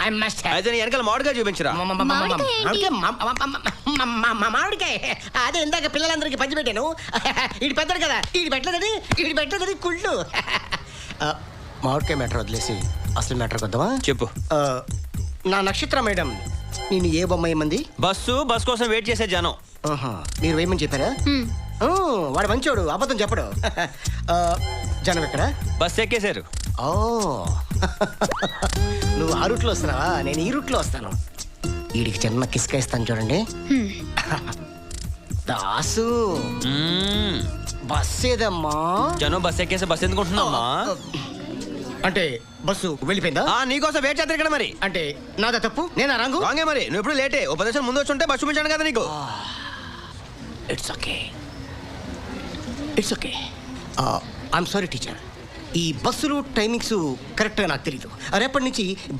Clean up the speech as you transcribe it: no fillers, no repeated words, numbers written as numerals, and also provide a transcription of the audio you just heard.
I must అయితే నీ వెనకాల మామిడికాయ చూపించరా. మామిడికాయ అదే ఇందాక పిల్లలందరికీ పంచిపెట్టాను. ఈడు పెద్దడు కదా, ఈడు పెట్టలేదని కుళ్ళు. మామిడికాయ మ్యాటర్ వదిలేసి అసలు మ్యాటర్ వద్దామా? చెప్పు. నా నక్షత్ర మేడం నేను ఏ బొమ్మ ఏమంది? బస్ కోసం వెయిట్ చేసే జనం. మీరు వేయమని చెప్పారా? వాడు మంచోడు, అబద్ధం చెప్పడు. జనం ఎక్కడ? బస్ ఎక్కేశారు. ఓ నువ్వు ఆ రూట్లో వస్తున్నావా? నేను ఈ రూట్లో వస్తాను. వీడికి జన్మ కిస్క ఇస్తాను చూడండి. దాసు బస్ ఏదమ్మా? జనం బస్ ఎక్కేసి బస్ ఎందుకుంటున్నామ్మా? అంటే బస్సు వెళ్ళిపోయిందా? నీకోసం వెయిట్ చేస్తారు ఇక్కడ. మరి అంటే నాదా తప్పు? నేనా రాంగు? రాంగే. మరి నువ్వు ఎప్పుడు లేటే. ఓ 10 నిమిషాలు ముందు వచ్చి ఉంటే బస్ చూపించాను కదా నీకు. It's okay, it's okay. I'm sorry teacher. ఈ బస్సులు టైమింగ్స్ కరెక్ట్గా నాకు తెలీదు. రేపటి నుంచి బస్